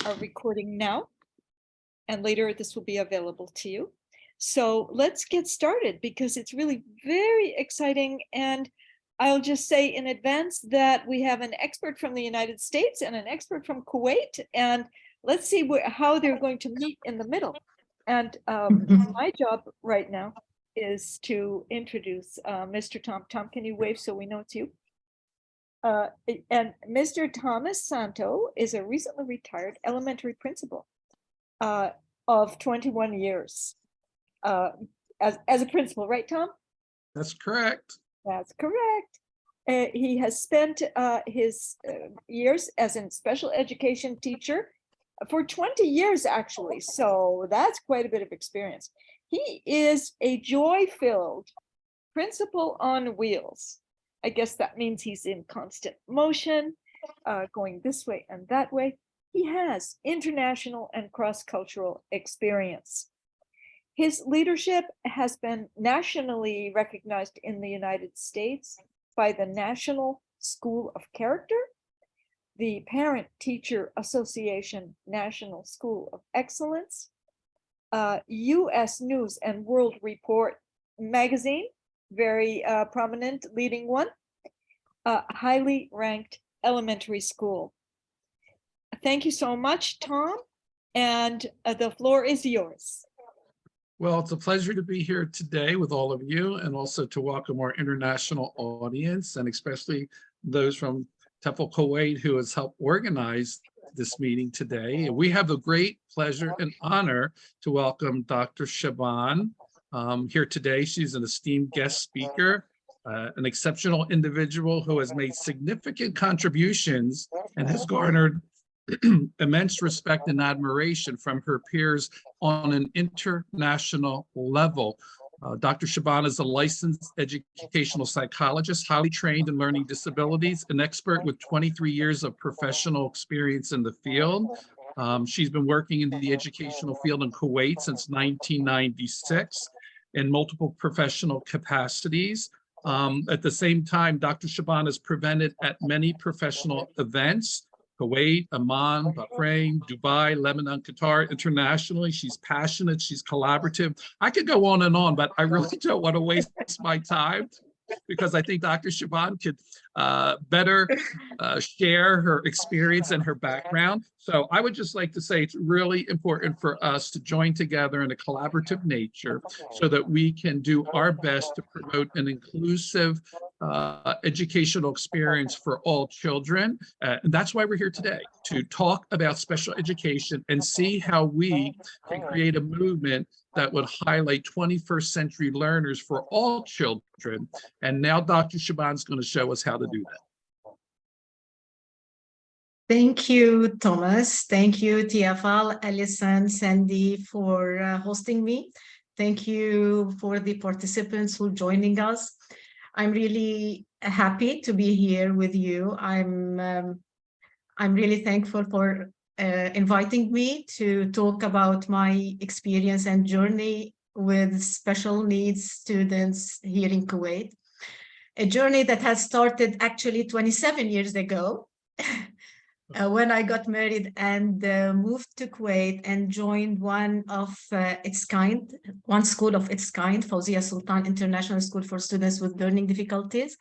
are recording now, and later this will be available to you. So let's get started because it's really very exciting. And I'll just say in advance that we have an expert from the United States and an expert from Kuwait, and let's see how they're going to meet in the middle. And my job right now is to introduce Mr. Tom. Tom, can you wave so we know it's you? And Mr. Thomas Santo is a recently retired elementary principal of 21 years as a principal, right, Tom? That's correct. That's correct. He has spent his years as a special education teacher for 20 years, actually. So that's quite a bit of experience. He is a joy-filled principal on wheels. I guess that means he's in constant motion, going this way and that way. He has international and cross-cultural experience. His leadership has been nationally recognized in the United States by the National School of Character, the Parent Teacher Association National School of Excellence, U.S. News and World Report magazine, very prominent leading one, highly ranked elementary school. Thank you so much, Tom, and the floor is yours. Well, it's a pleasure to be here today with all of you and also to welcome our international audience and especially those from Tefel, Kuwait, who has helped organize this meeting today. We have a great pleasure and honor to welcome Dr. Shaaban here today. She's an esteemed guest speaker, an exceptional individual who has made significant contributions and has garnered immense respect and admiration from her peers on an international level. Dr. Shaaban is a licensed educational psychologist, highly trained in learning disabilities, an expert with 23 years of professional experience in the field. She's been working in the educational field in Kuwait since 1996 in multiple professional capacities. At the same time, Dr. Shaaban has presented at many professional events, Kuwait, Amman, Bahrain, Dubai, Lebanon, Qatar, internationally. She's passionate, she's collaborative. I could go on, but I really don't want to waste my time because I think Dr. Shaaban could better share her experience and her background. So I would just like to say it's really important for us to join together in a collaborative nature so that we can do our best to promote an inclusive educational experience for all children. And that's why we're here today, to talk about special education and see how we can create a movement that would highlight 21st century learners for all children. And now Dr. Shaaban is going to show us how to do that. Thank you, Thomas. Thank you, Tiafal, Alison, Sandy, for hosting me. Thank you for the participants who are joining us. I'm really happy to be here with you. I'm really thankful for inviting me to talk about my experience and journey with special needs students here in Kuwait. A journey that has started actually 27 years ago when I got married and moved to Kuwait and joined one school of its kind, Fawzia Sultan International School for Students with Learning Difficulties.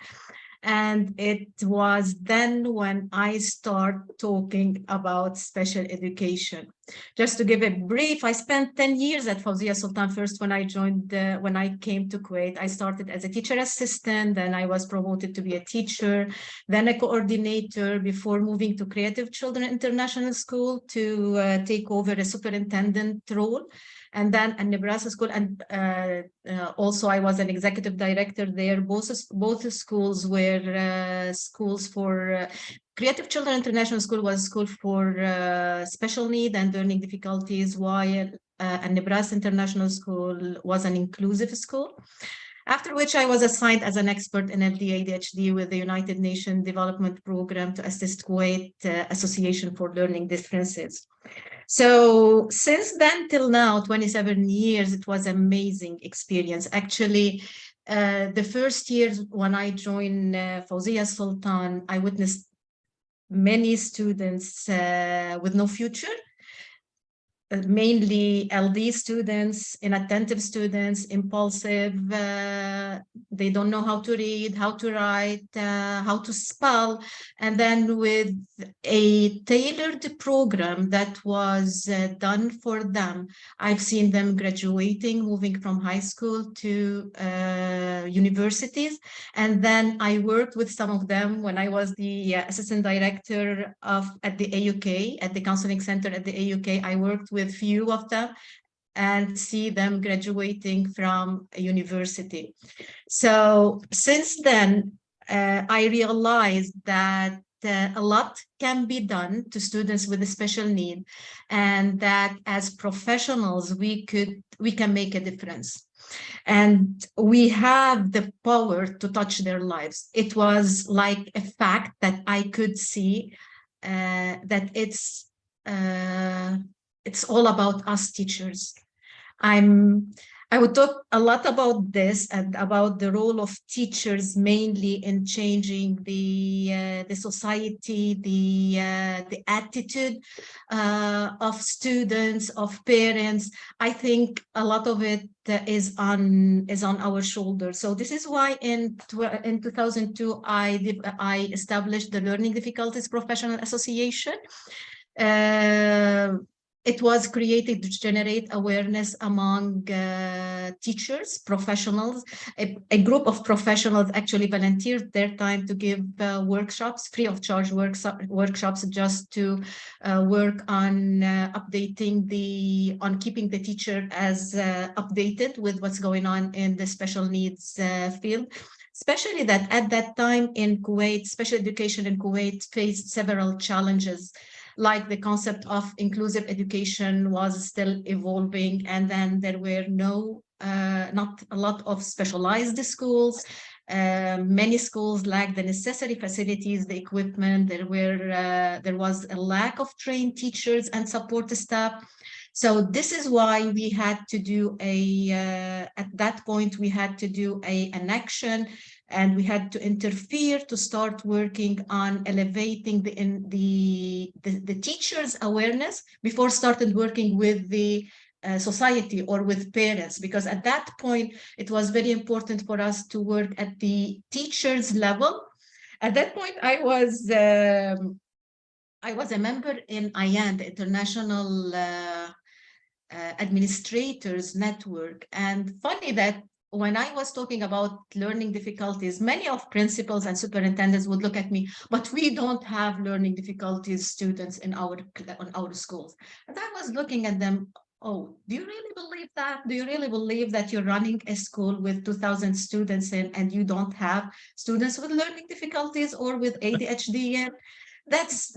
And it was then when I started talking about special education. Just to give a brief, I spent 10 years at Fawzia Sultan. First, when I came to Kuwait, I started as a teacher assistant, then I was promoted to be a teacher, then a coordinator before moving to Creative Children International School to take over a superintendent role. And then at Nebraska School, and also I was an executive director there. Both schools were schools for Creative Children International School was a school for special need and learning difficulties, while Nebraska International School was an inclusive school. After which I was assigned as an expert in LD/ADHD with the United Nations Development Program to assist Kuwait Association for Learning Differences. So since then till now, 27 years, it was an amazing experience. Actually, the first years when I joined Fawzia Sultan, I witnessed many students with no future, mainly LD students, inattentive students, impulsive, they don't know how to read, how to write, how to spell. And then with a tailored program that was done for them, I've seen them graduating, moving from high school to universities. And then I worked with some of them when I was the assistant director at the AUK, at the counseling center at the AUK. I worked with few of them and see them graduating from a university. So since then, I realized that a lot can be done to students with a special need, and that as professionals, we can make a difference. And we have the power to touch their lives. It was like a fact that I could see that it's all about us teachers. I would talk a lot about this and about the role of teachers mainly in changing the society, the attitude of students, of parents. I think a lot of it is on our shoulders. So this is why in 2002 I established the Learning Difficulties Professional Association. It was created to generate awareness among teachers, professionals. A group of professionals actually volunteered their time to give workshops, free of charge workshops, just to work on on keeping the teacher as updated with what's going on in the special needs field. Especially that at that time in Kuwait, special education in Kuwait faced several challenges, like the concept of inclusive education was still evolving, and then there were not a lot of specialized schools. Many schools lacked the necessary facilities, the equipment. There was a lack of trained teachers and support staff. So this is why we had to do at that point, we had to do an action, and we had to interfere to start working on elevating the teachers' awareness before started working with the society or with parents, because at that point, it was very important for us to work at the teachers' level. At that point, I was a member in IAN, the International Administrators Network. And funny that when I was talking about learning difficulties, many of principals and superintendents would look at me, but we don't have learning difficulties students on our schools. And I was looking at them, oh, do you really believe that? Do you really believe that you're running a school with 2,000 students in and you don't have students with learning difficulties or with ADHD in? That's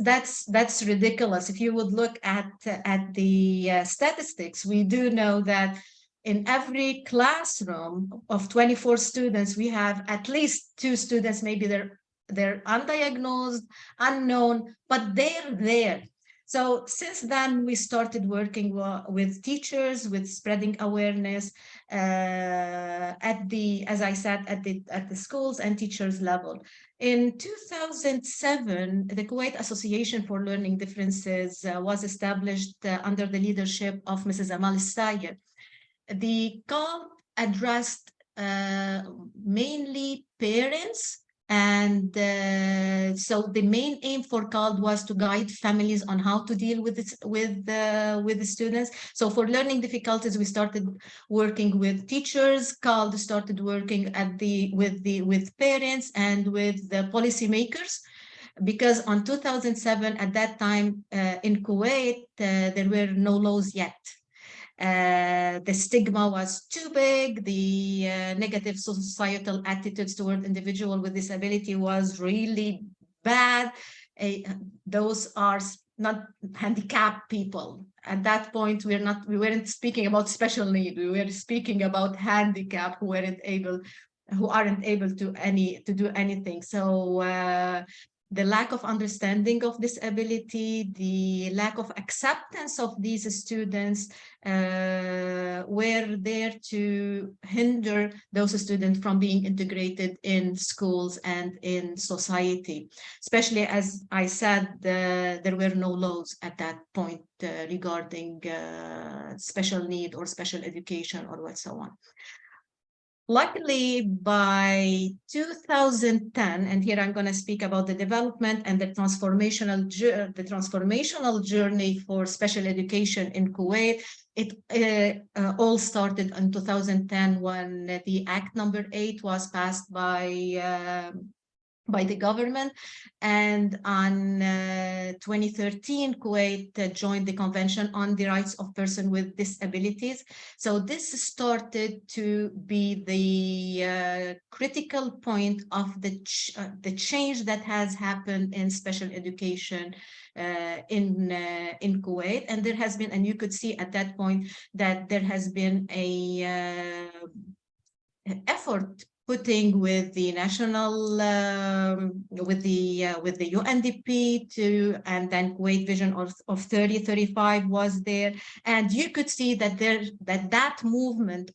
ridiculous. If you would look at the statistics, we do know that in every classroom of 24 students, we have at least 2 students, maybe they're undiagnosed, unknown, but they're there. So since then, we started working with teachers, with spreading awareness as I said, at the schools and teachers level. In 2007, the Kuwait Association for Learning Differences was established under the leadership of Mrs. Amal Sayed. The call addressed mainly parents, and so the main aim for CALD was to guide families on how to deal with the students. So for learning difficulties, we started working with teachers. CALD started working with parents and with the policymakers, because on 2007, at that time in Kuwait, there were no laws yet. The stigma was too big. The negative societal attitudes toward individuals with disability was really bad. Those are not handicapped people. At that point, we weren't speaking about special need. We were speaking about handicap who aren't able to do anything. So the lack of understanding of disability, the lack of acceptance of these students were there to hinder those students from being integrated in schools and in society. Especially, as I said, there were no laws at that point regarding special need or special education or what so on. Luckily, by 2010, and here I'm going to speak about the development and the transformational journey for special education in Kuwait. It all started in 2010 when the Act number 8 was passed by the government, and on 2013 Kuwait joined the Convention on the Rights of Persons with Disabilities. So this started to be the critical point of the change that has happened in special education in Kuwait. And there has been, and you could see at that point that there has been a effort putting with the national, with the UNDP and then Kuwait Vision of 3035 was there, and you could see that that movement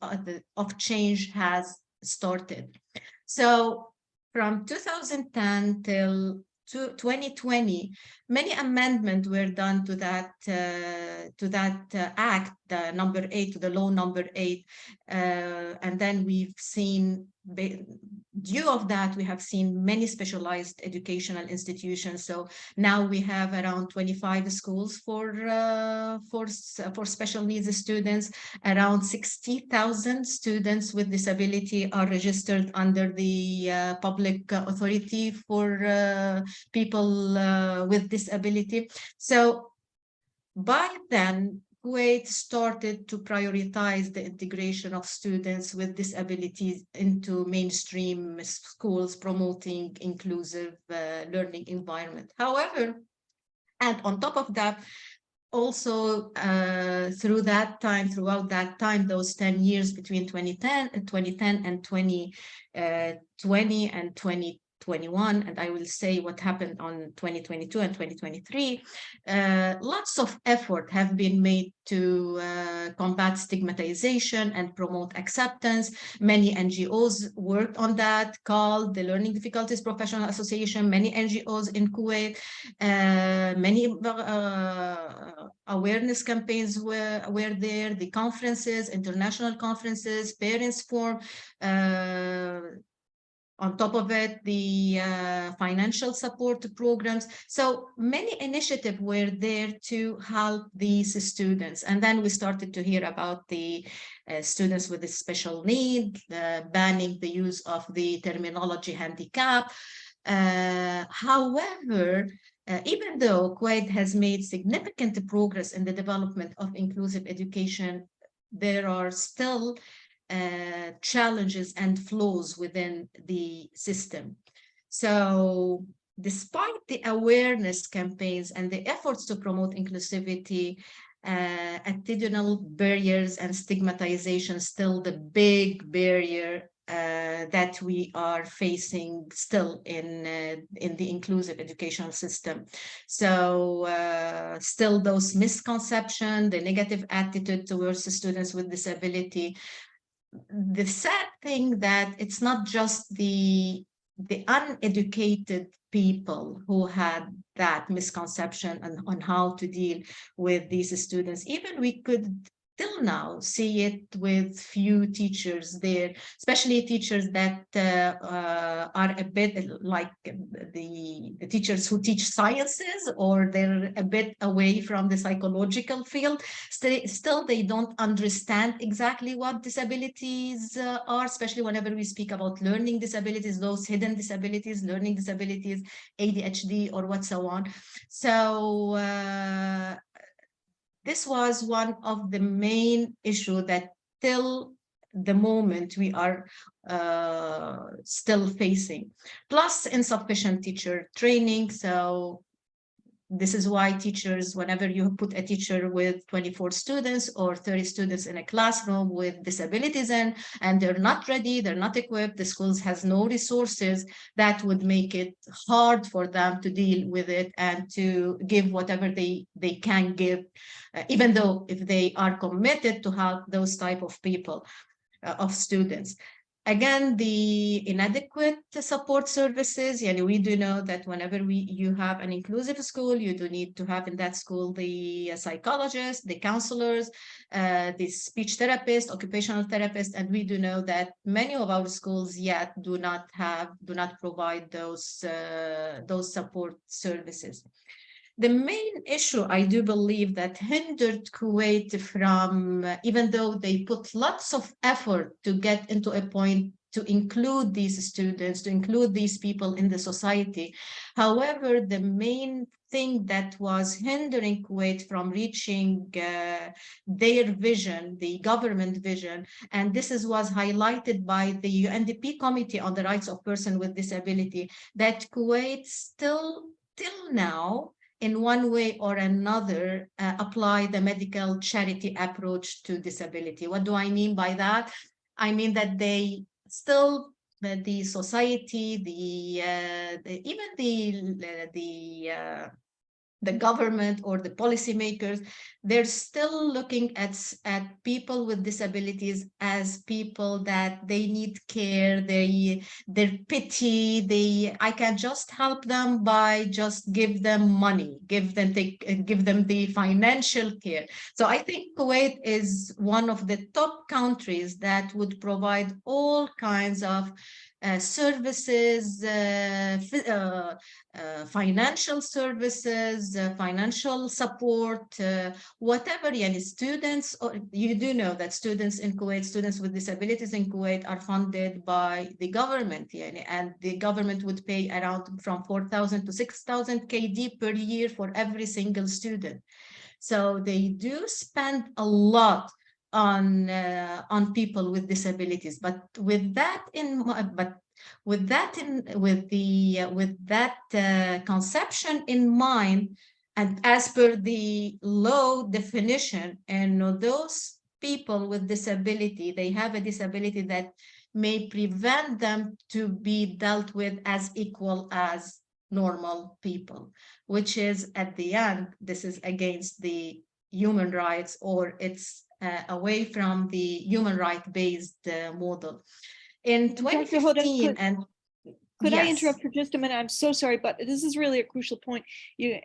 of change has started. So from 2010 till 2020, many amendments were done to that act, number 8, to the law number 8, and then we've seen, due of that, we have seen many specialized educational institutions. So now we have around 25 schools for special needs students. Around 60,000 students with disability are registered under the public authority for people with disability. So by then, Kuwait started to prioritize the integration of students with disabilities into mainstream schools, promoting inclusive learning environment. However, and on top of that, also throughout that time, those 10 years between 2010 and 2020 and 2021, and I will say what happened on 2022 and 2023, lots of effort have been made to combat stigmatization and promote acceptance. Many NGOs worked on that, called the Learning Difficulties Professional Association, many NGOs in Kuwait, many awareness campaigns were there, the conferences, international conferences, parents forum, on top of it, the financial support programs. So many initiatives were there to help these students. And then we started to hear about the students with a special need, banning the use of the terminology handicap. However, even though Kuwait has made significant progress in the development of inclusive education, there are still challenges and flaws within the system. So despite the awareness campaigns and the efforts to promote inclusivity, attitudinal barriers and stigmatization still the big barrier that we are facing still in the inclusive educational system. So still those misconceptions, the negative attitude towards the students with disability. The sad thing that it's not just the uneducated people who had that misconception on how to deal with these students. Even we could till now see it with few teachers there, especially teachers that are a bit like the teachers who teach sciences, or they're a bit away from the psychological field. Still they don't understand exactly what disabilities are, especially whenever we speak about learning disabilities, those hidden disabilities, learning disabilities, ADHD, or what so on. So this was one of the main issues that till the moment we are still facing, plus insufficient teacher training. So This is why teachers, whenever you put a teacher with 24 students or 30 students in a classroom with disabilities in, and they're not ready, they're not equipped, the schools has no resources, that would make it hard for them to deal with it and to give whatever they can give, even though if they are committed to help those type of people, of students. Again, the inadequate support services, we do know that whenever you have an inclusive school, you do need to have in that school the psychologists, the counselors, the speech therapist, occupational therapist, and we do know that many of our schools yet do not provide those support services. The main issue, I do believe, that hindered Kuwait from, even though they put lots of effort to get into a point to include these students, to include these people in the society. However, the main thing that was hindering Kuwait from reaching their vision, the government vision, and this was highlighted by the UNDP Committee on the Rights of Persons with Disability, that Kuwait still, till now, in one way or another, apply the medical charity approach to disability. What do I mean by that? I mean that they still, the society, even the government or the policymakers, they're still looking at people with disabilities as people that they need care, they're pity, I can just help them by just give them money, give them the financial care. So I think Kuwait is one of the top countries that would provide all kinds of services, financial services, financial support, whatever. Students, you do know that students in Kuwait, students with disabilities in Kuwait are funded by the government, and the government would pay around from 4,000 to 6,000 KD per year for every single student. So they do spend a lot on people with disabilities, but with that conception in mind, and as per the law definition, and those people with disability, they have a disability that may prevent them to be dealt with as equal as normal people, which is, at the end, this is against the human rights, or it's away from the human right-based model. In 2015, could I yes. interrupt for just a minute? I'm so sorry, but this is really a crucial point.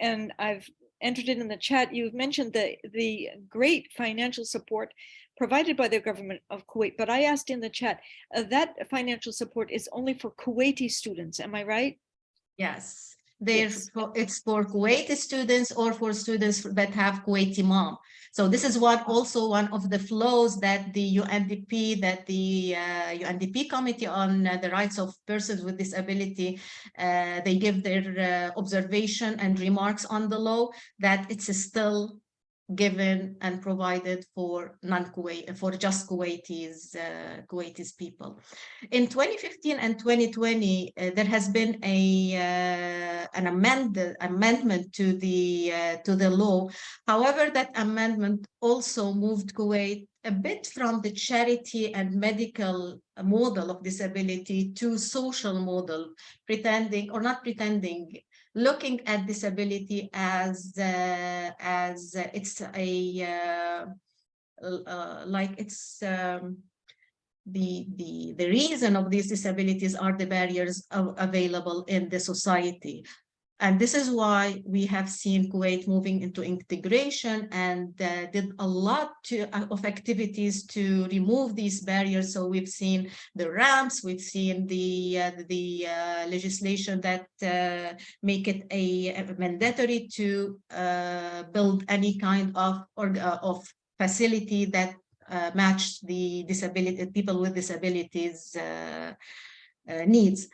And I've entered it in the chat. You've mentioned the great financial support provided by the government of Kuwait, but I asked in the chat, that financial support is only for Kuwaiti students. Am I right? Yes. Yes. It's for Kuwaiti students or for students that have Kuwaiti mom. So this is also one of the flaws that the UNDP Committee on the Rights of Persons with Disability, they give their observation and remarks on the law, that it's still given and provided for for just Kuwaitis people. In 2015 and 2020, there has been an amendment to the law. However, that amendment also moved Kuwait a bit from the charity and medical model of disability to social model, pretending or not pretending, looking at disability as it's like it's the reason of these disabilities are the barriers available in the society. And this is why we have seen Kuwait moving into integration and did a lot of activities to remove these barriers. So we've seen the ramps, we've seen the legislation that make it a mandatory to build any kind of facility that match the people with disabilities needs.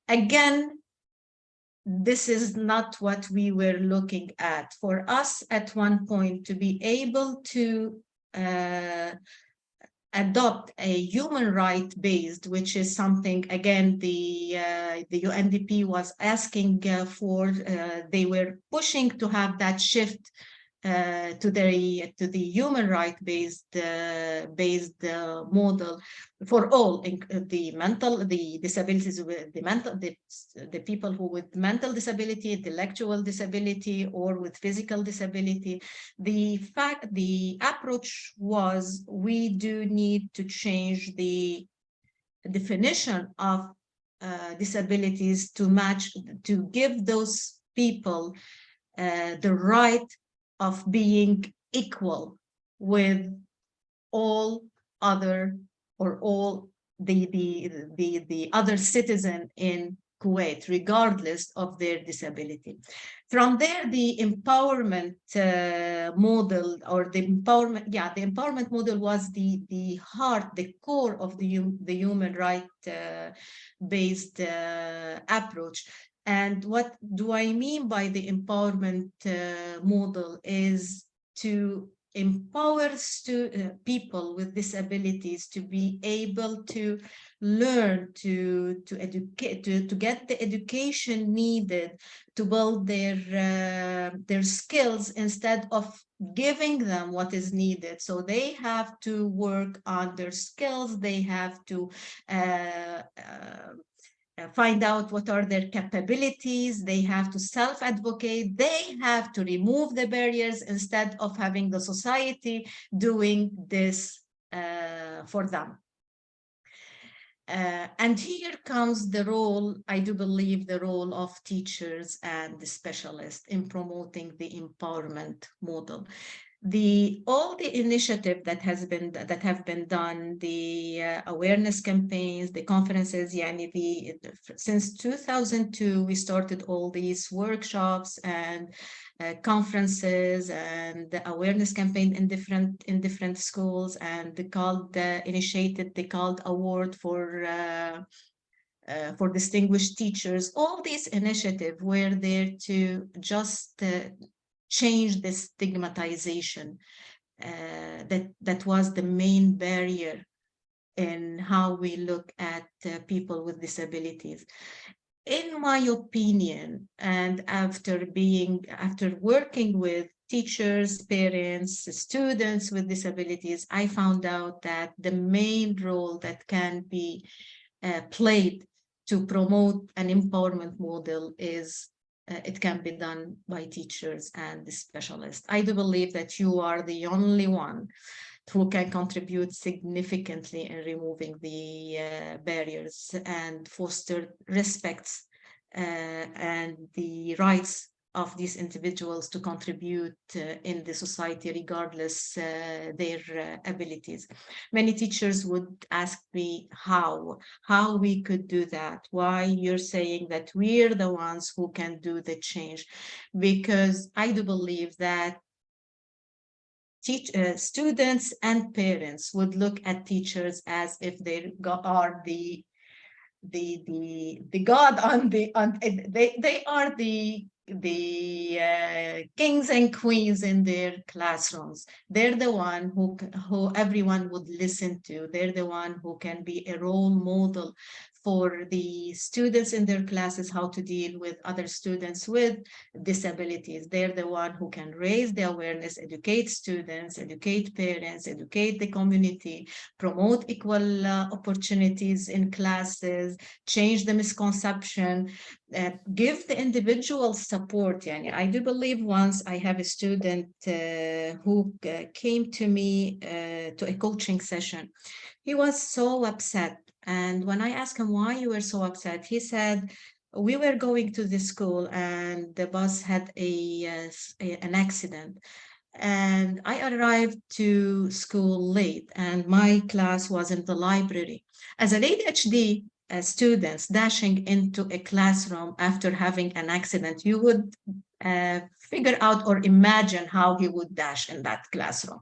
Again, this is not what we were looking at. For us, at one point, to be able to adopt a human right based, which is something again the UNDP was asking for. They were pushing to have that shift to the human right based model for all, the disabilities with the people who with mental disability, intellectual disability, or with physical disability. The approach was, we do need to change the definition of disabilities to match, to give those people the right of being equal with all other, or all the other citizen in Kuwait, regardless of their disability. From there, the empowerment model, or the empowerment model was the heart, the core of the human right based approach. And what do I mean by the empowerment model is to empower people with disabilities to be able to learn, to educate, to get the education needed to build their skills, instead of giving them what is needed. So they have to work on their skills. They have to find out what are their capabilities. They have to self-advocate. They have to remove the barriers, instead of having the society doing this for them. And here comes the role, I do believe, the role of teachers and the specialists in promoting the empowerment model. All the initiative that have been done, the awareness campaigns, the conferences, since 2002 we started all these workshops and conferences and the awareness campaign in different schools, and initiated the called award for distinguished teachers. All these initiatives were there to just change the stigmatization that was the main barrier in how we look at people with disabilities. In my opinion, and after working with teachers, parents, students with disabilities, I found out that the main role that can be played to promote an empowerment model is it can be done by teachers and the specialists. I do believe that you are the only one who can contribute significantly in removing the barriers and foster respect and the rights of these individuals to contribute in the society, regardless their abilities. Many teachers would ask me how we could do that, why you're saying that we're the ones who can do the change, because I do believe that students and parents would look at teachers as if they are the God they are the kings and queens in their classrooms. They're the one who everyone would listen to. They're the one who can be a role model for the students in their classes, how to deal with other students with disabilities. They're the one who can raise the awareness, educate students, educate parents, educate the community, promote equal opportunities in classes, change the misconception, give the individual support. I do believe once I have a student who came to me to a coaching session. He was so upset. And when I asked him why you were so upset, he said, we were going to the school and the bus had an accident. And I arrived to school late and my class was in the library. As an ADHD student dashing into a classroom after having an accident, you would figure out or imagine how he would dash in that classroom.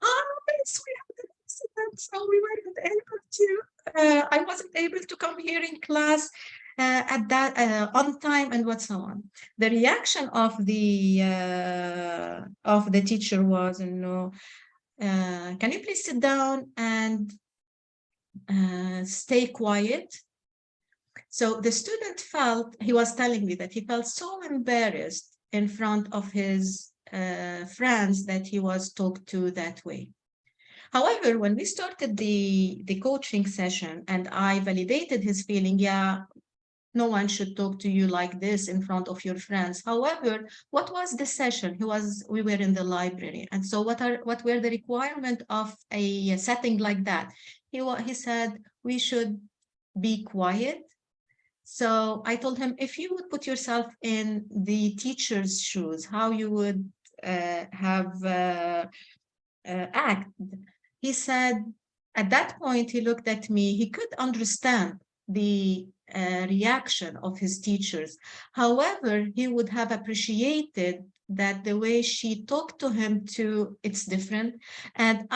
Oh, yes, we had an accident, so we weren't able to, I wasn't able to come here in class at that on time, and what so on. The reaction of the teacher was, can you please sit down and stay quiet? So the student felt, he was telling me that he felt so embarrassed in front of his friends that he was talked to that way. However, when we started the coaching session and I validated his feeling, yeah, no one should talk to you like this in front of your friends. However, what was the session? We were in the library. And so what were the requirement of a setting like that? He said, we should be quiet. So I told him, if you would put yourself in the teacher's shoes, how you would act. He said, at that point, he looked at me, he could understand the reaction of his teachers. However, he would have appreciated that the way she talked to him too, it's different. And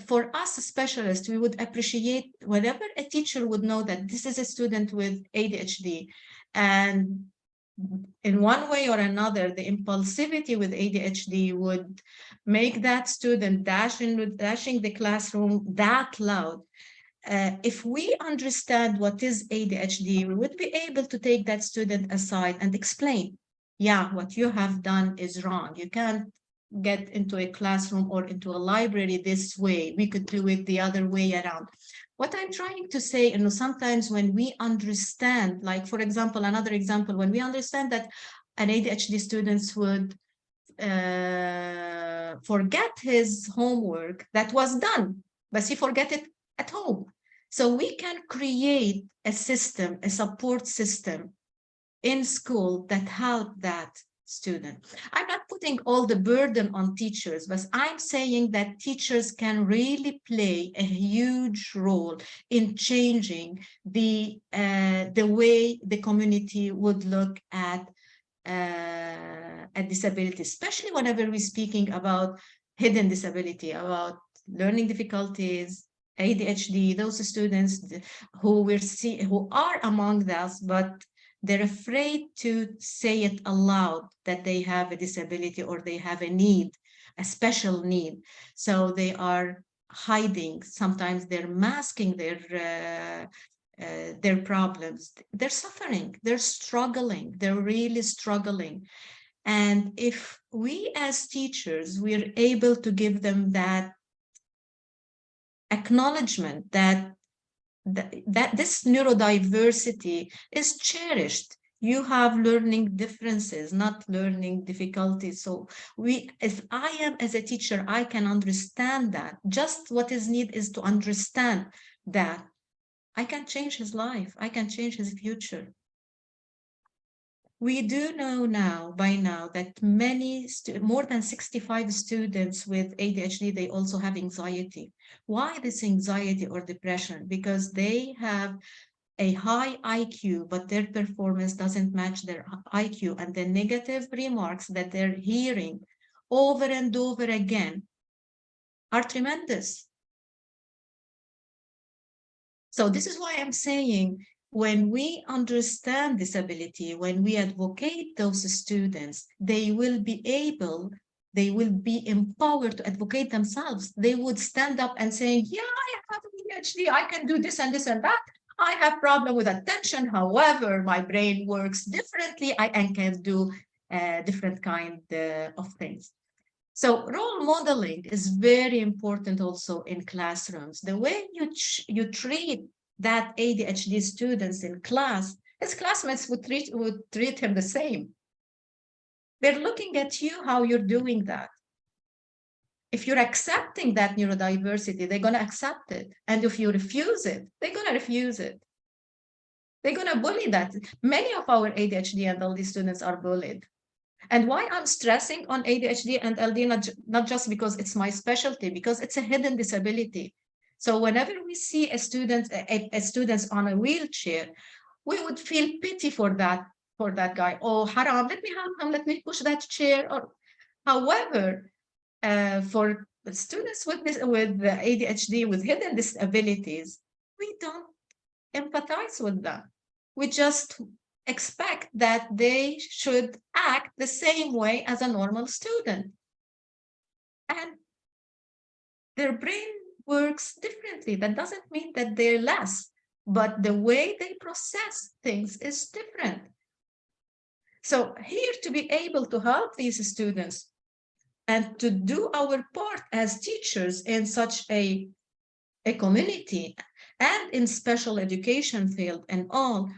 for us specialists, we would appreciate whenever a teacher would know that this is a student with ADHD, and in one way or another, the impulsivity with ADHD would make that student dashing the classroom that loud. If we understand what is ADHD, we would be able to take that student aside and explain, yeah, what you have done is wrong. You can't get into a classroom or into a library this way. We could do it the other way around. What I'm trying to say, sometimes when we understand, like, for example, another example, when we understand that an ADHD student would forget his homework that was done, but he forget it at home. So we can create a system, a support system in school that help that student. I'm not putting all the burden on teachers, but I'm saying that teachers can really play a huge role in changing the way the community would look at disability, especially whenever we're speaking about hidden disability, about learning difficulties, ADHD, those students who are among us, but they're afraid to say it aloud that they have a disability or they have a need, a special need. So they are hiding. Sometimes they're masking their problems. They're suffering, they're struggling, they're really struggling. And if we as teachers, we're able to give them that acknowledgement that this neurodiversity is cherished. You have learning differences, not learning difficulties. So if I am as a teacher, I can understand that. Just what is needed is to understand that I can change his life. I can change his future. We do know by now that more than 65 students with ADHD, they also have anxiety. Why this anxiety or depression? Because they have a high IQ, but their performance doesn't match their IQ, and the negative remarks that they're hearing over and over again are tremendous. So this is why I'm saying, when we understand disability, when we advocate those students, they will be empowered to advocate themselves. They would stand up and say, yeah, I have ADHD, I can do this and this and that. I have problem with attention. However, my brain works differently. I can do different kind of things. So role modeling is very important also in classrooms. The way you treat that ADHD students in class, his classmates would treat him the same. They're looking at you, how you're doing that. If you're accepting that neurodiversity, they're going to accept it. And if you refuse it, they're going to refuse it. They're going to bully that. Many of our ADHD and LD students are bullied. And why I'm stressing on ADHD and LD, not just because it's my specialty, because it's a hidden disability. So whenever we see a student on a wheelchair, we would feel pity for that guy. Oh, haram, let me help him, let me push that chair. However, for students with ADHD, with hidden disabilities, we don't empathize with them. We just expect that they should act the same way as a normal student. And their brain works differently. That doesn't mean that they're less, but the way they process things is different. So here, to be able to help these students and to do our part as teachers in such a community and in special education field and all,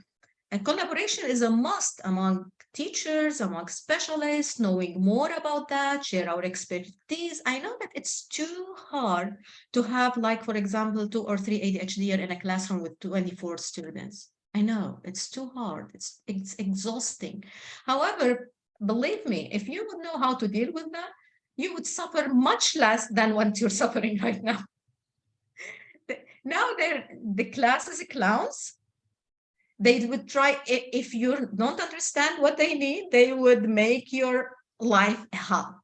and collaboration is a must among teachers, among specialists, knowing more about that, share our expertise. I know that it's too hard to have, like, for example, 2 or 3 ADHD in a classroom with 24 students. I know it's too hard. It's exhausting. However, believe me, if you would know how to deal with that, you would suffer much less than what you're suffering right now. Now the class is clowns. They would try, if you don't understand what they need, they would make your life hell.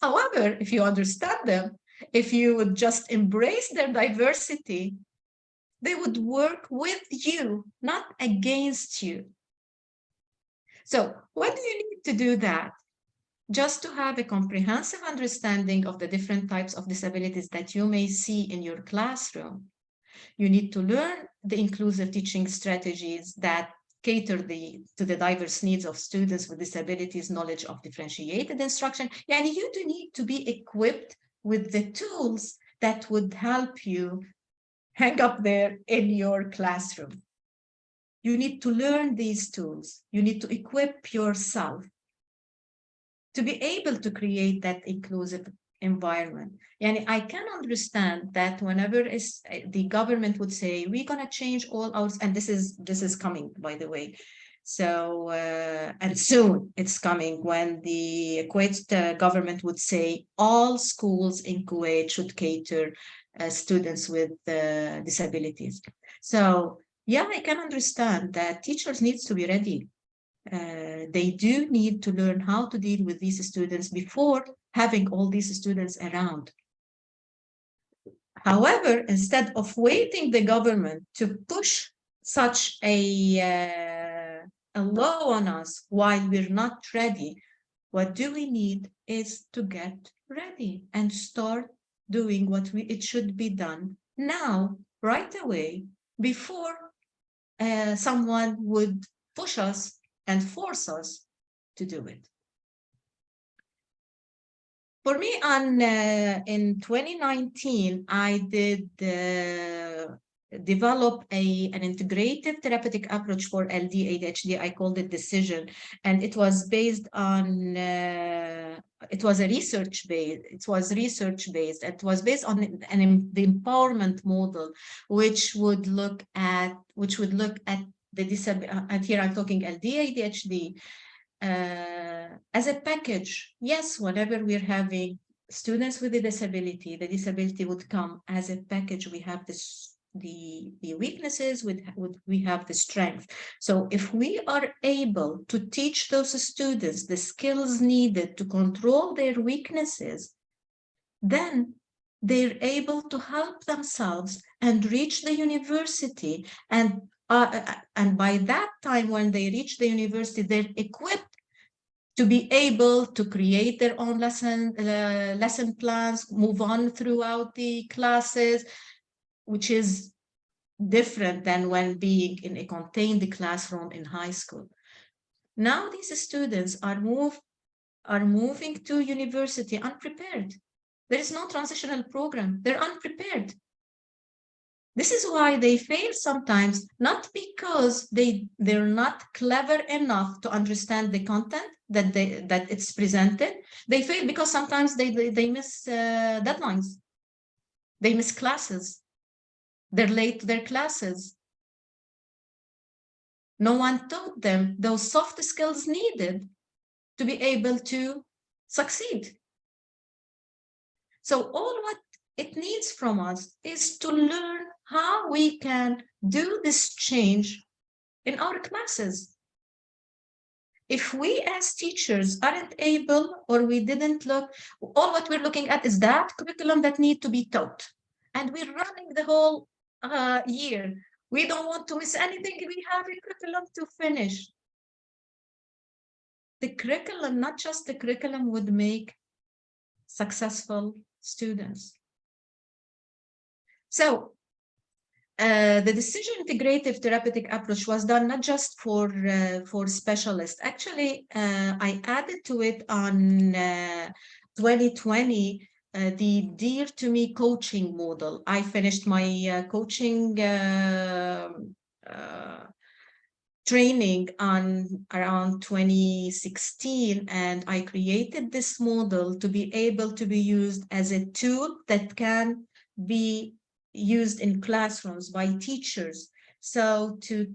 However, if you understand them, if you would just embrace their diversity, they would work with you, not against you. So what do you need to do that? Just to have a comprehensive understanding of the different types of disabilities that you may see in your classroom. You need to learn the inclusive teaching strategies that cater to the diverse needs of students with disabilities, knowledge of differentiated instruction. And you do need to be equipped with the tools that would help you hang up there in your classroom. You need to learn these tools. You need to equip yourself to be able to create that inclusive environment. And I can understand that whenever the government would say, we're going to change all our, and this is coming, by the way. So, and soon it's coming when the Kuwait government would say all schools in Kuwait should cater students with disabilities. So, yeah, I can understand that teachers needs to be ready. They do need to learn how to deal with these students before having all these students around. However, instead of waiting the government to push such a law on us while we're not ready, what do we need is to get ready and start doing what it should be done now, right away, before someone would push us and force us to do it. For me, in 2019, I did develop an integrative therapeutic approach for LD ADHD. I called it Decision, and it was based on it was research based. It was based on the empowerment model, which would look at the disability. And here I'm talking LD ADHD. As a package. Yes, whenever we're having students with a disability, the disability would come as a package. We have the weaknesses, we have the strength. So if we are able to teach those students the skills needed to control their weaknesses, then they're able to help themselves and reach the university. And by that time, when they reach the university, they're equipped to be able to create their own lesson plans, move on throughout the classes, which is different than when being in a contained classroom in high school. Now these students are moving to university unprepared. There is no transitional program. They're unprepared. This is why they fail sometimes, not because they're not clever enough to understand the content that it's presented. They fail because sometimes they miss deadlines. They miss classes. They're late to their classes. No one taught them those soft skills needed to be able to succeed. So all what it needs from us is to learn how we can do this change in our classes. If we as teachers aren't able, or we didn't look, all what we're looking at is that curriculum that need to be taught. And we're running the whole year. We don't want to miss anything. We have a curriculum to finish. The curriculum, not just the curriculum, would make successful students. So the decision integrative therapeutic approach was done not just for specialists. Actually, I added to it on 2020 the Dear to Me coaching model. I finished my coaching training on around 2016, and I created this model to be able to be used as a tool that can be used in classrooms by teachers. So to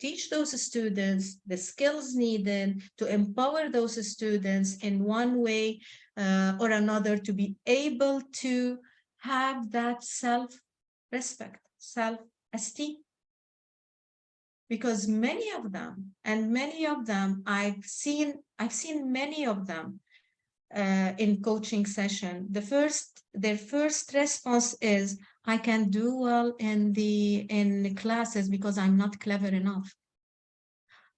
teach those students the skills needed to empower those students in one way or another to be able to have that self-respect, self-esteem. Because many of them, I've seen many of them in coaching session. Their first response is, I can do well in the classes because I'm not clever enough.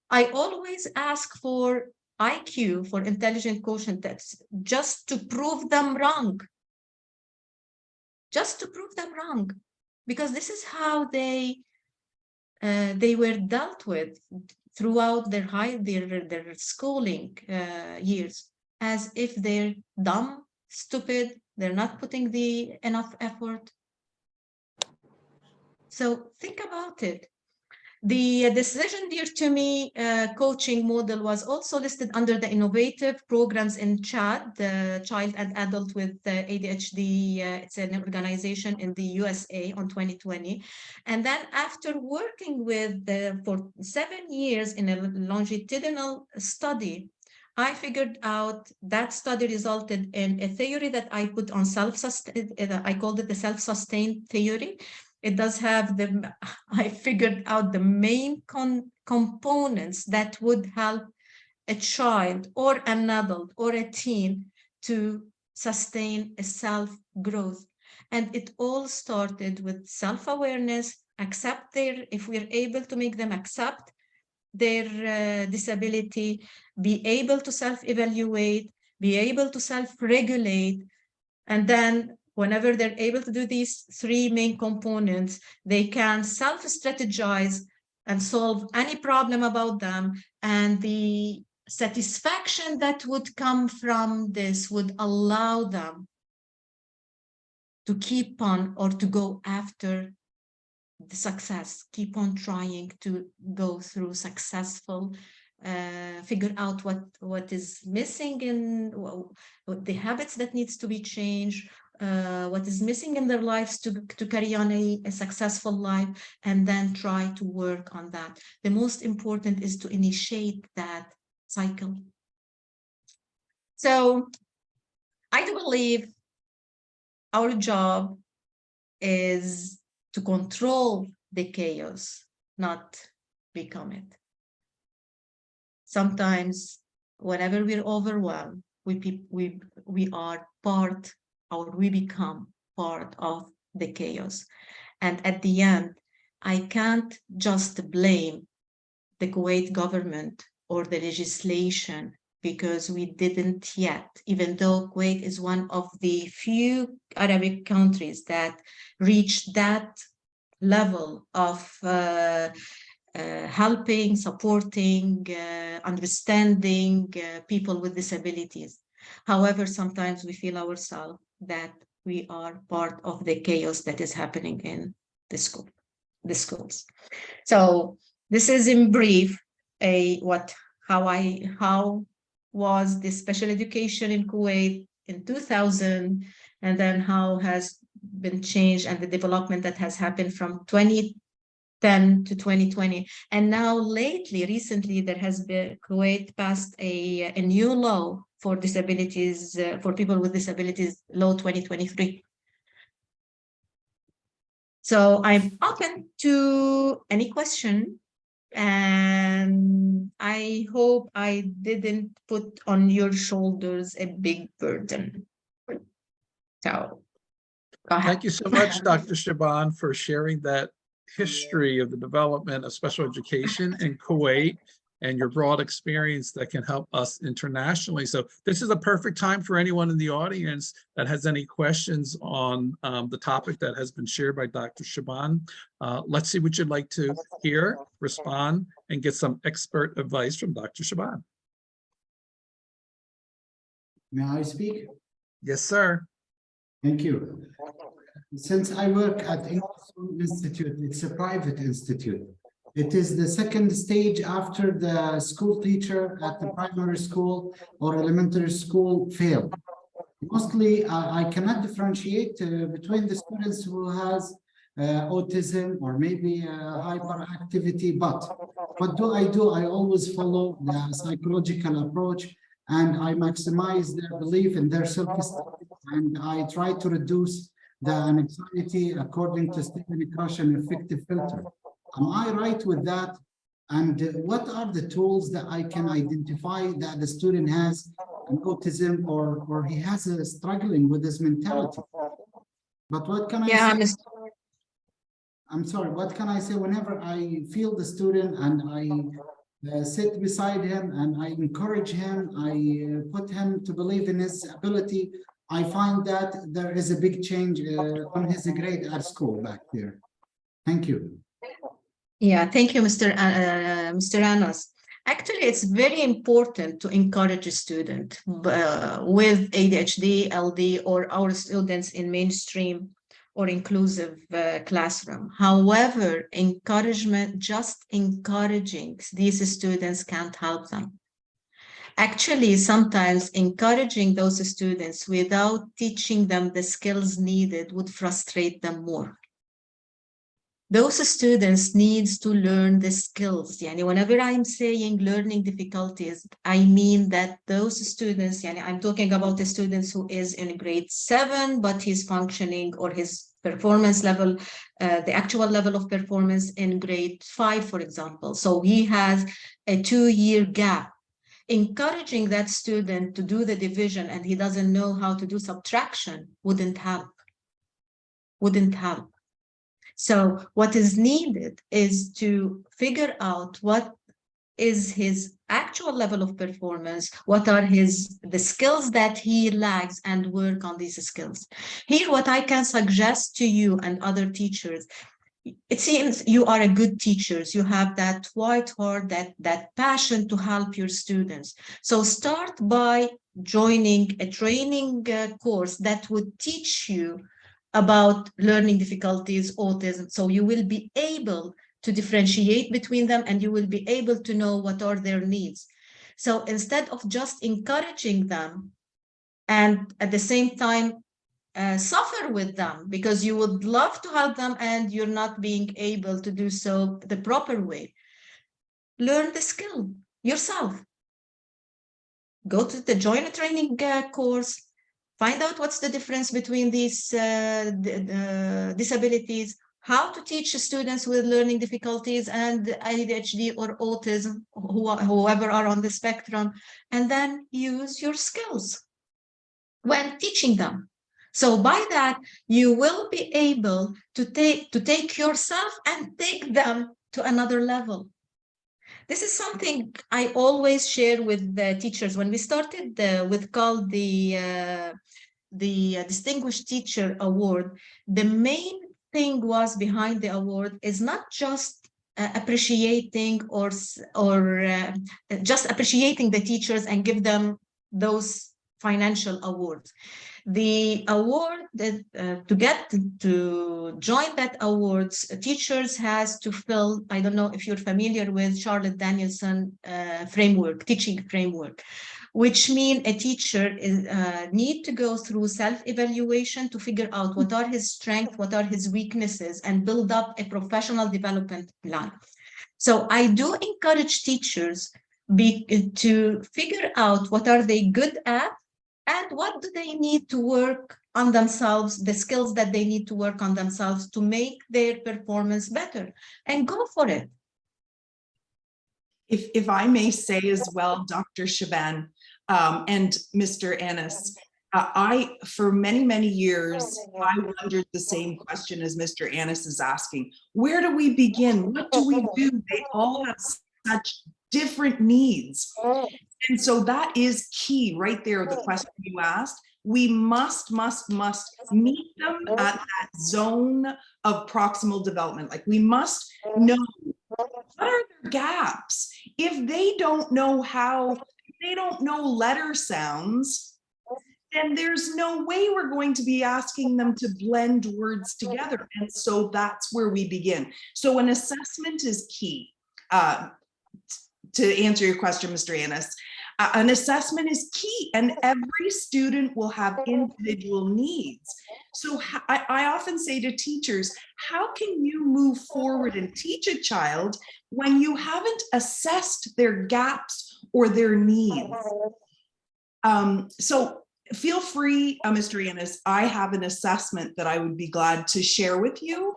I always ask for IQ, for intelligent quotient tests, just to prove them wrong. Just to prove them wrong, because this is how they were dealt with throughout their schooling years, as if they're dumb, stupid, they're not putting enough effort. So think about it. The Decision Dear to Me coaching model was also listed under the innovative programs in Chad, the Child and Adult with ADHD. It's an organization in the USA on 2020. And then after working with for 7 years in a longitudinal study, I figured out that study resulted in a theory that I put on I called it the self-sustained theory. It does have I figured out the main components that would help a child or an adult or a teen to sustain a self-growth. And it all started with self-awareness, if we're able to make them accept their disability, be able to self-evaluate, be able to self-regulate, and then whenever they're able to do these 3 main components, they can self-strategize and solve any problem about them. And the satisfaction that would come from this would allow them to keep on or to go after the success, keep on trying to go through successful, figure out what is missing in what the habits that needs to be changed, what is missing in their lives to carry on a successful life, and then try to work on that. The most important is to initiate that cycle. So I do believe our job is to control the chaos, not become it. Sometimes, whenever we're overwhelmed, we are part, or we become part of the chaos. And at the end, I can't just blame the Kuwait government or the legislation, because we didn't yet, even though Kuwait is one of the few Arabic countries that reached that level of helping, supporting, understanding people with disabilities. However, sometimes we feel ourselves that we are part of the chaos that is happening in the schools. So this is in brief how was the special education in Kuwait in 2000, and then how has been changed and the development that has happened from 2010 to 2020. And now recently, there has been, Kuwait passed a new law for disabilities, for people with disabilities, law 2023. So I'm open to any question, and I hope I didn't put on your shoulders a big burden. So go ahead. Thank you so much, Dr. Shaaban, for sharing that history of the development of special education in Kuwait. and your broad experience that can help us internationally. So this is a perfect time for anyone in the audience that has any questions on the topic that has been shared by Dr. Shaaban. Let's see what you'd like to hear, respond, and get some expert advice from Dr. Shaaban. May I speak? Yes, sir. Thank you. Since I work at Institute, it's a private institute. It is the second stage after the school teacher at the primary school or elementary school failed. Mostly, I cannot differentiate between the students who has autism or maybe hyperactivity, but what do? I always follow the psychological approach, and I maximize their belief in their self-esteem, and I try to reduce the anxiety according to Stephen Crush and effective filter. Am I right with that? And what are the tools that I can identify that the student has an autism or he has a struggling with his mentality? But what can I say? I'm sorry, what can I say whenever I feel the student and I sit beside him and I encourage him, I put him to believe in his ability, I find that there is a big change on his grade at school back there. Thank you. Yeah, thank you, Mr. Anas. Actually, it's very important to encourage a student with ADHD, LD, or our students in mainstream or inclusive classroom. However, encouragement, just encouraging these students can't help them. Actually, sometimes encouraging those students without teaching them the skills needed would frustrate them more. Those students needs to learn the skills. Whenever I'm saying learning difficulties, I mean that those students, I'm talking about the students who is in grade 7, but he's functioning or his performance level, the actual level of performance in grade 5, for example. So he has a 2-year gap. Encouraging that student to do the division and he doesn't know how to do subtraction wouldn't help. So what is needed is to figure out what is his actual level of performance, what are the skills that he lacks, and work on these skills. Here, what I can suggest to you and other teachers, it seems you are a good teachers. You have that white heart, that passion to help your students. So start by joining a training course that would teach you about learning difficulties, autism. So you will be able to differentiate between them and you will be able to know what are their needs. So instead of just encouraging them and at the same time suffer with them because you would love to help them and you're not being able to do so the proper way. Learn the skill yourself. Go to the join a training course, find out what's the difference between these disabilities, how to teach students with learning difficulties and ADHD or autism, whoever are on the spectrum, and then use your skills when teaching them. So by that, you will be able to take yourself and take them to another level. This is something I always share with the teachers. When we started with called the Distinguished Teacher Award, the main thing was behind the award is not just appreciating or just appreciating the teachers and give them those financial awards. The award that to get to join that awards, teachers has to fill, I don't know if you're familiar with Charlotte Danielson framework, teaching framework, which means a teacher is need to go through self-evaluation to figure out what are his strengths, what are his weaknesses, and build up a professional development plan. So I do encourage teachers to figure out what are they good at and what do they need to work on themselves, the skills that they need to work on themselves to make their performance better, and go for it. If I may say as well, Dr. Shaaban and Mr. Anas, for many, many years, I wondered the same question as Mr. Anas is asking. Where do we begin? What do we do? They all have such different needs. And so that is key right there, the question you asked. We must meet them at that zone of proximal development. Like we must know what are their gaps. If they don't know they don't know letter sounds, then there's no way we're going to be asking them to blend words together. And so that's where we begin. So an assessment is key. To answer your question, Mr. Annis, an assessment is key, and every student will have individual needs. So I often say to teachers, how can you move forward and teach a child when you haven't assessed their gaps or their needs? So feel free, Mr. Annis, I have an assessment that I would be glad to share with you.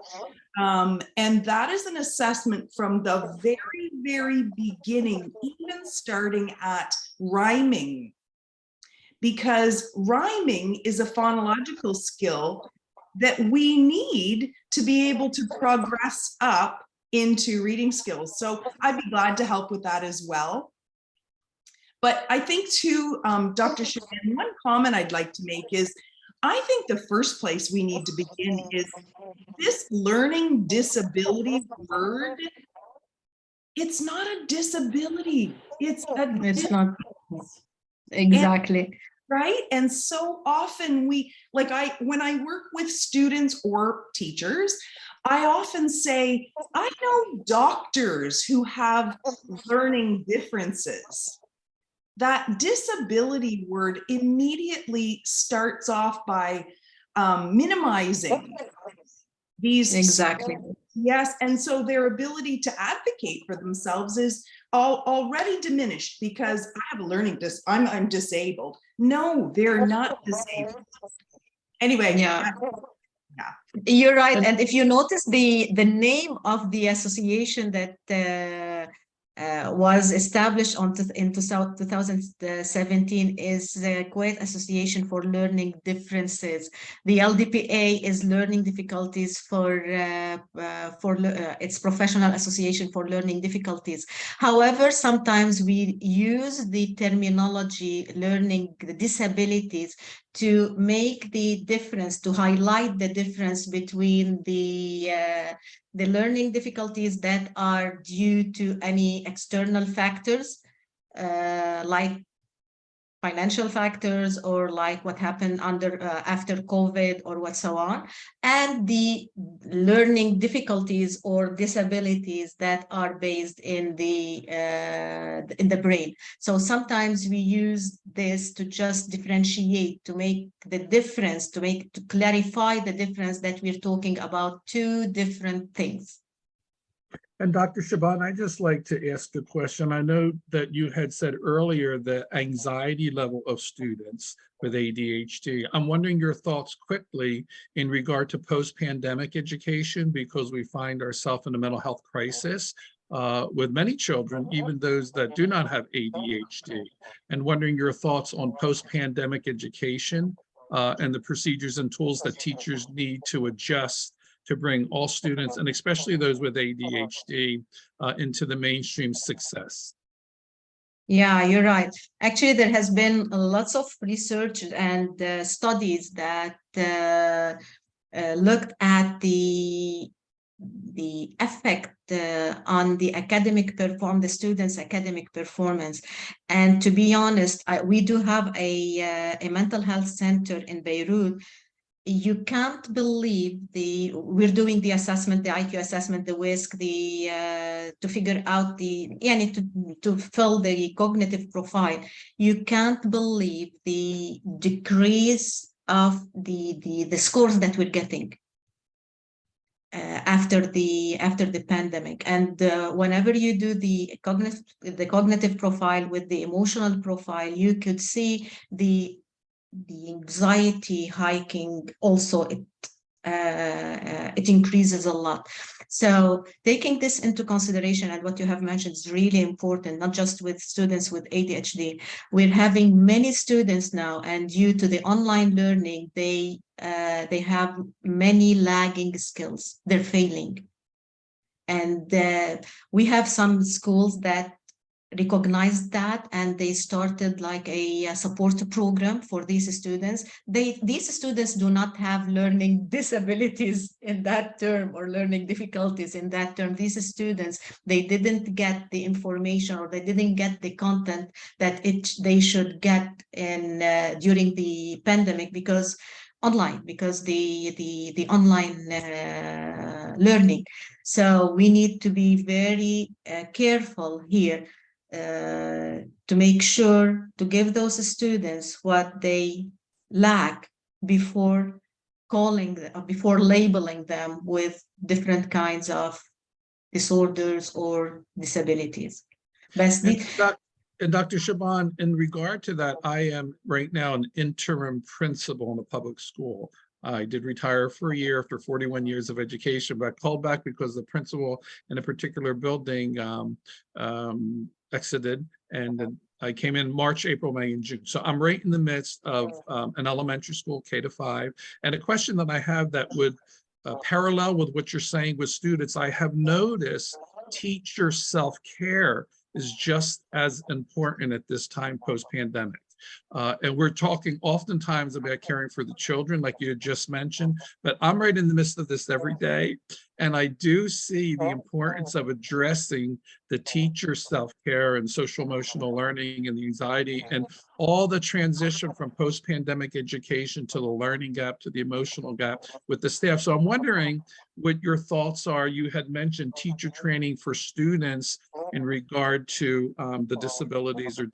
And that is an assessment from the very, very beginning, even starting at rhyming, because rhyming is a phonological skill that we need to be able to progress up into reading skills. So I'd be glad to help with that as well. But I think too, Dr. Shaaban, one comment I'd like to make is, I think the first place we need to begin is this learning disability word. It's not a disability. It's not exactly. Right. And so often when I work with students or teachers, I often say, I know doctors who have learning differences. That disability word immediately starts off by minimizing these. Exactly. Yes, and so their ability to advocate for themselves is already diminished because I have a learning I'm disabled. No, they're not disabled. Anyway, yeah. You're right. And if you notice the name of the association that was established in 2017 is the Kuwait Association for Learning Differences. The LDPA is Learning Difficulties for its professional association for learning difficulties. However, sometimes we use the terminology learning disabilities to make the difference, to highlight the difference between the learning difficulties that are due to any external factors, like financial factors, or like what happened after COVID or what so on, and the learning difficulties or disabilities that are based in the brain. So sometimes we use this to just differentiate, to make the difference, to clarify the difference that we're talking about two different things. And Dr. Shaaban, I'd just like to ask a question. I know that you had said earlier the anxiety level of students with ADHD. I'm wondering your thoughts quickly in regard to post-pandemic education, because we find ourselves in a mental health crisis with many children, even those that do not have ADHD, and wondering your thoughts on post-pandemic education and the procedures and tools that teachers need to adjust to bring all students, and especially those with ADHD, into the mainstream success. Yeah, you're right. Actually, there has been lots of research and studies that looked at the effect on the the students' academic performance. And to be honest, we do have a mental health center in Beirut. You can't believe we're doing the assessment, the IQ assessment, the WISC, to figure out to fill the cognitive profile. You can't believe the decrease of the scores that we're getting after the pandemic. And whenever you do the cognitive profile with the emotional profile, you could see the anxiety hiking also. It increases a lot. So taking this into consideration, and what you have mentioned is really important, not just with students with ADHD. We're having many students now, and due to the online learning, they have many lagging skills. They're failing. And we have some schools that recognized that, and they started like a support program for these students. These students do not have learning disabilities in that term or learning difficulties in that term. These students, they didn't get the information or they didn't get the content that they should get in during the pandemic because the online learning. So we need to be very careful here to make sure to give those students what they lack before before labeling them with different kinds of disorders or disabilities. But And Dr. Shaaban, in regard to that, I am right now an interim principal in a public school. I did retire for a year after 41 years of education, but I called back because the principal in a particular building exited, and then I came in March, April, May, and June. So I'm right in the midst of an elementary school, K-5. And a question that I have that would parallel with what you're saying with students, I have noticed teacher self-care is just as important at this time post-pandemic. And we're talking oftentimes about caring for the children, like you had just mentioned, but I'm right in the midst of this every day. And I do see the importance of addressing the teacher self-care and social emotional learning and the anxiety and all the transition from post-pandemic education to the learning gap to the emotional gap with the staff. So I'm wondering what your thoughts are. You had mentioned teacher training for students in regard to the disabilities or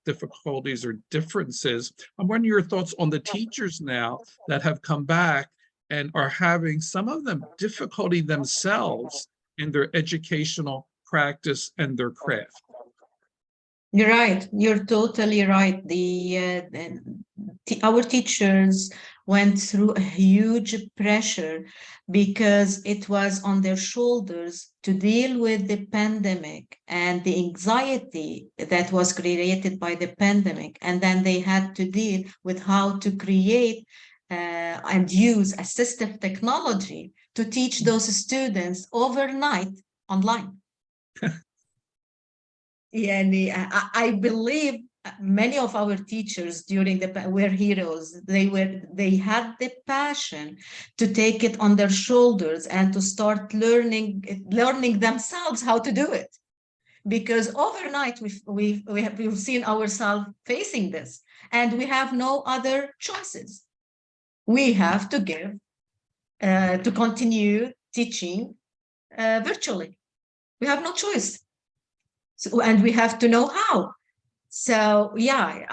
difficulties or differences. I'm wondering your thoughts on the teachers now that have come back and are having, some of them, difficulty themselves in their educational practice and their craft. You're right. You're totally right. Our teachers went through a huge pressure because it was on their shoulders to deal with the pandemic and the anxiety that was created by the pandemic. And then they had to deal with how to create and use assistive technology to teach those students overnight online. Yeah, I believe many of our teachers during were heroes. They had the passion to take it on their shoulders and to start learning themselves how to do it. Because overnight we've seen ourselves facing this, and we have no other choices. We have to to continue teaching virtually. We have no choice. So, and we have to know how. So yeah,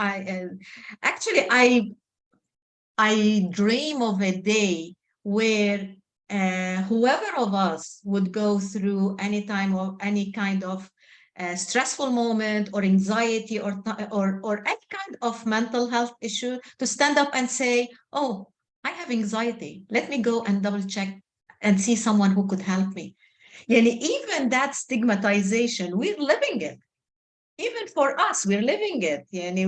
I dream of a day where whoever of us would go through any kind of stressful moment or anxiety or any kind of mental health issue to stand up and say, oh, I have anxiety. Let me go and double check and see someone who could help me. Even that stigmatization, we're living it. Even for us, we're living it. Many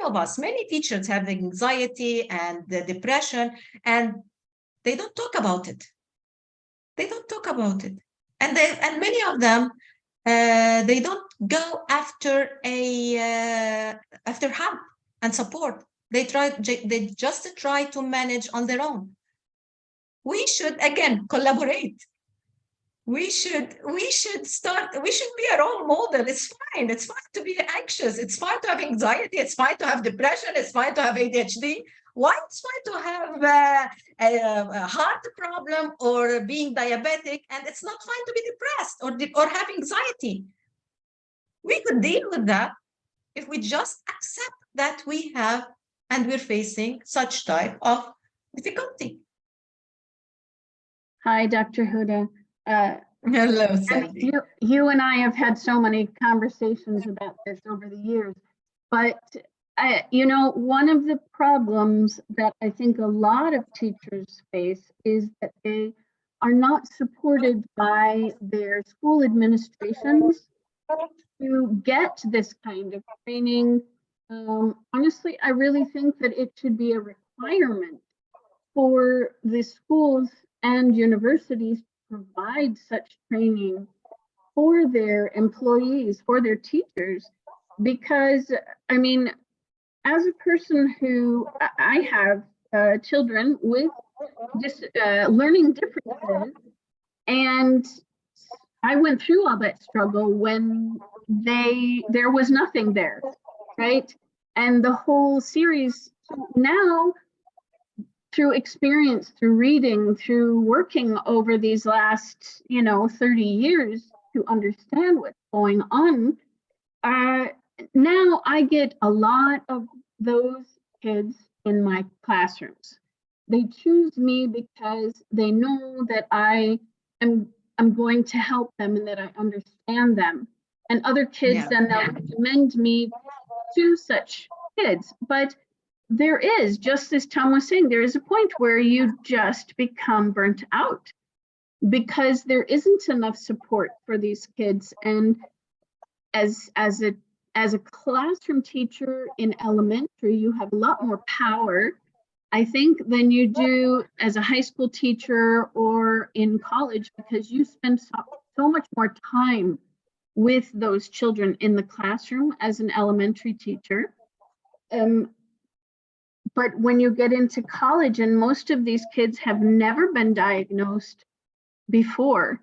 of us, many teachers have anxiety and the depression, and they don't talk about it. They don't talk about it, and many of them they don't go after after help and support. They just try to manage on their own. We should again collaborate. We should be a role model. It's fine to be anxious, it's fine to have anxiety, it's fine to have depression, it's fine to have ADHD. Why it's fine to have a heart problem or being diabetic, and it's not fine to be depressed or have anxiety? We could deal with that if we just accept that we have and we're facing such type of difficulty. Hi, Dr. Huda. Hello, Sandy. You and I have had so many conversations about this over the years, but one of the problems that I think a lot of teachers face is that they are not supported by their school administrations to get this kind of training. Honestly, I really think that it should be a requirement for the schools and universities to provide such training for their employees, for their teachers, because I mean, as a person who I have children with just learning differences, and I went through all that struggle when there was nothing there, right? And the whole series now, through experience, through reading, through working over these last 30 years to understand what's going on, now I get a lot of those kids in my classrooms. They choose me because they know that I'm going to help them and that I understand them. And other kids then they'll recommend me to such kids. But there is, just as Tom was saying, there is a point where you just become burnt out because there isn't enough support for these kids. And as a classroom teacher in elementary, you have a lot more power, I think, than you do as a high school teacher or in college, because you spend so much more time with those children in the classroom as an elementary teacher. But when you get into college, and most of these kids have never been diagnosed before,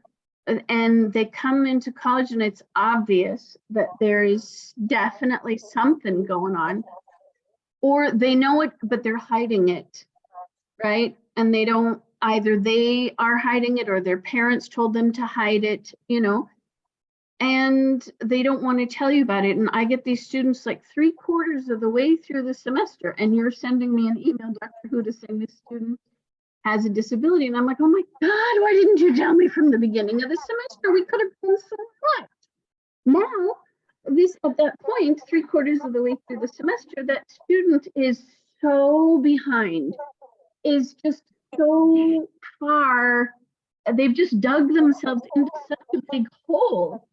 and they come into college and it's obvious that there is definitely something going on, or they know it, but they're hiding it, right? And they don't, either they are hiding it or their parents told them to hide it, and they don't want to tell you about it. And I get these students like 3/4 of the way through the semester, and you're sending me an email, Dr. Huda, saying this student has a disability. And I'm like, oh my God, why didn't you tell me from the beginning of the semester? We could have done so much. Now, at that point, 3/4 of the way through the semester, that student is so behind, is just so far, they've just dug themselves into such a big hole.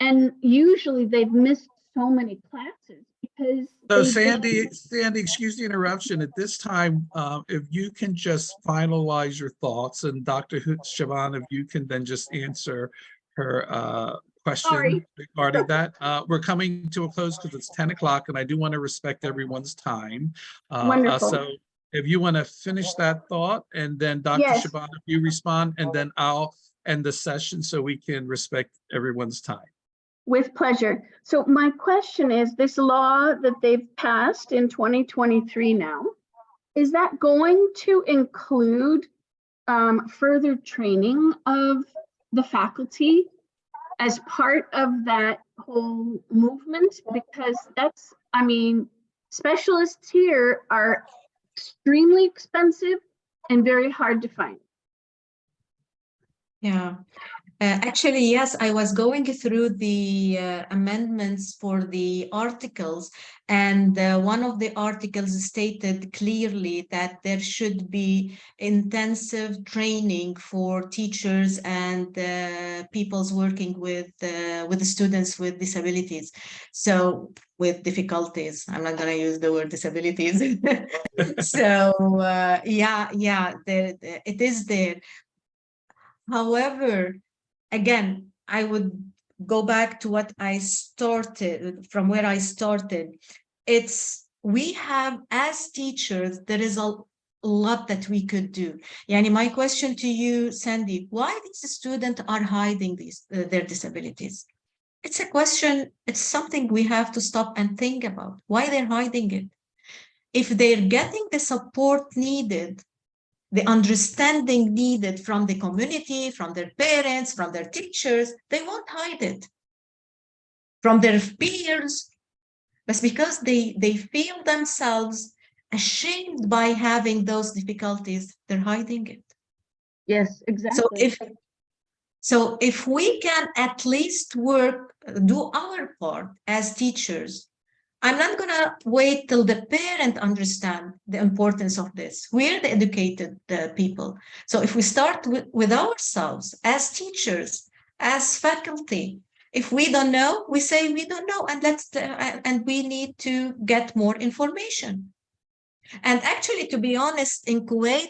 And usually they've missed so many classes because So Sandy, excuse the interruption. At this time, if you can just finalize your thoughts, and Dr. Shaaban, if you can then just answer her question regarding that. We're coming to a close because it's 10 o'clock and I do want to respect everyone's time. Wonderful. So if you want to finish that thought, and then Dr. Yes. Shaaban, if you respond, and then I'll end the session so we can respect everyone's time. With pleasure. So my question is, this law that they've passed in 2023 now, is that going to include further training of the faculty as part of that whole movement? Because that's, I mean, specialists here are extremely expensive and very hard to find. Yeah. Actually, yes, I was going through the amendments for the articles, and one of the articles stated clearly that there should be intensive training for teachers and people's working with the students with disabilities. So with difficulties, I'm not going to use the word disabilities. So it is there. However, again, I would go back to what I started, from where I started. We have, as teachers, there is a lot that we could do. Yani, my question to you, Sandy, why these students are hiding their disabilities? It's a question, it's something we have to stop and think about, why they're hiding it. If they're getting the support needed, the understanding needed from the community, from their parents, from their teachers, they won't hide it. From their peers, but because they feel themselves ashamed by having those difficulties, they're hiding it. Yes, exactly. So if we can at least do our part as teachers, I'm not going to wait till the parent understand the importance of this. We're the educated people. So if we start with ourselves as teachers, as faculty, if we don't know, we say we don't know, and we need to get more information. And actually, to be honest, in Kuwait,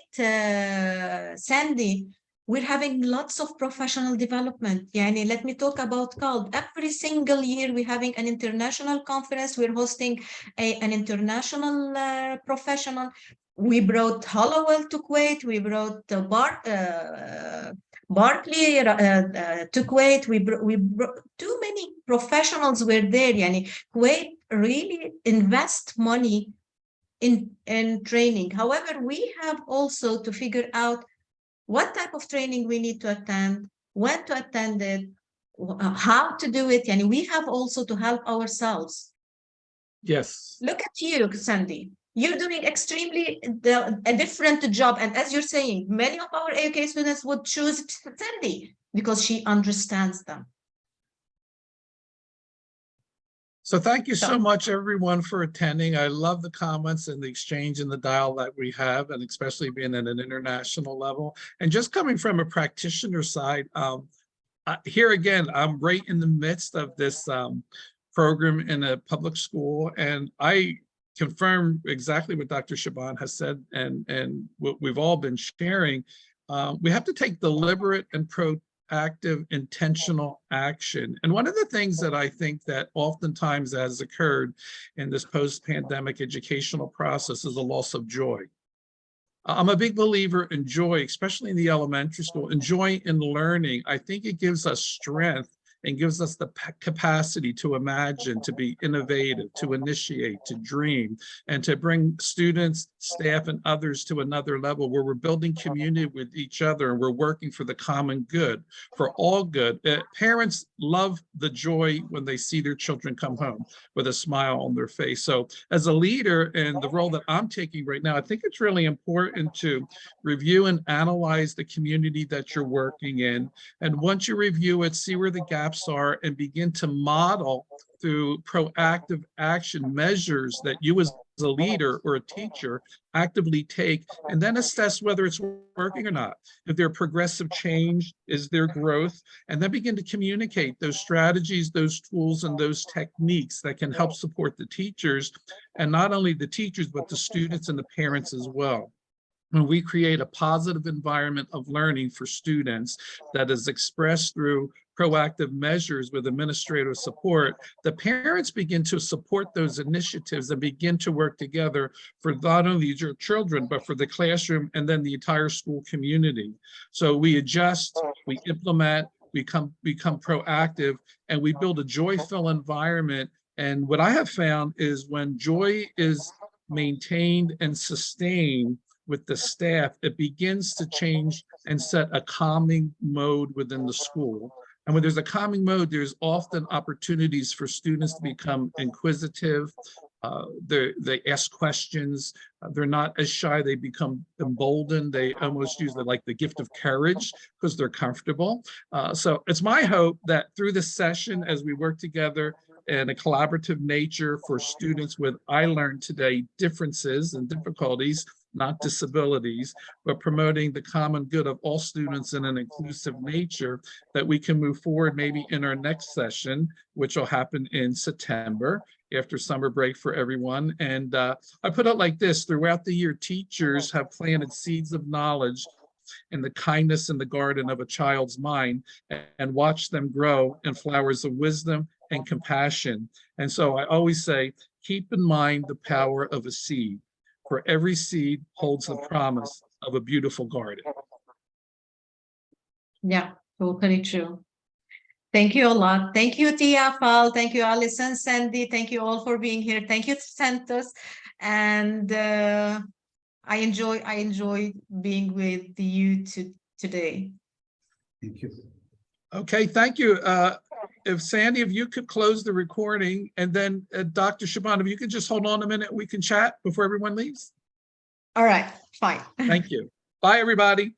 Sandy, we're having lots of professional development. Yani, let me talk about CALD. Every single year, we're having an international conference. We're hosting an international professional. We brought Hollowell to Kuwait. We brought Barclay to Kuwait. We brought too many professionals were there. Yani, Kuwait really invest money in training. However, we have also to figure out what type of training we need to attend, when to attend it, how to do it. And we have also to help ourselves. Yes. Look at you, Sandy. You're doing extremely a different job. And as you're saying, many of our AUK students would choose Sandy because she understands them. So thank you so much, everyone, for attending. I love the comments and the exchange and the dialogue that we have, and especially being at an international level. And just coming from a practitioner side, here again, I'm right in the midst of this program in a public school, and I confirm exactly what Dr. Shaaban has said and what we've all been sharing. We have to take deliberate and proactive, intentional action. And one of the things that I think that oftentimes has occurred in this post-pandemic educational process is a loss of joy. I'm a big believer in joy, especially in the elementary school, and joy in learning. I think it gives us strength and gives us the capacity to imagine, to be innovative, to initiate, to dream, and to bring students, staff, and others to another level where we're building community with each other and we're working for the common good, for all good. Parents love the joy when they see their children come home with a smile on their face. So as a leader and the role that I'm taking right now, I think it's really important to review and analyze the community that you're working in. And once you review it, see where the gaps are and begin to model through proactive action measures that you as a leader or a teacher actively take, and then assess whether it's working or not. If there's progressive change, is there growth? And then begin to communicate those strategies, those tools, and those techniques that can help support the teachers, and not only the teachers, but the students and the parents as well. When we create a positive environment of learning for students that is expressed through proactive measures with administrative support, the parents begin to support those initiatives and begin to work together for not only your children, but for the classroom and then the entire school community. So we adjust, we implement, we become proactive, and we build a joyful environment. And what I have found is when joy is maintained and sustained with the staff, it begins to change and set a calming mode within the school. And when there's a calming mode, there's often opportunities for students to become inquisitive. They ask questions. They're not as shy. They become emboldened. They almost use the gift of courage because they're comfortable. So it's my hope that through this session, as we work together in a collaborative nature for students with, I learned today, differences and difficulties, not disabilities, but promoting the common good of all students in an inclusive nature, that we can move forward maybe in our next session, which will happen in September after summer break for everyone. And I put it like this: throughout the year, teachers have planted seeds of knowledge in the kindness in the garden of a child's mind and watch them grow in flowers of wisdom and compassion. And so I always say, keep in mind the power of a seed. For every seed holds the promise of a beautiful garden. Yeah, totally true. Thank you a lot. Thank you, Tia, Fal. Thank you, Alison, Sandy. Thank you all for being here. Thank you, Santos. And I enjoy being with you today. Thank you. Okay, thank you. If Sandy, if you could close the recording, and then Dr. Shaaban, if you could just hold on a minute, we can chat before everyone leaves. All right, fine. Thank you. Bye, everybody.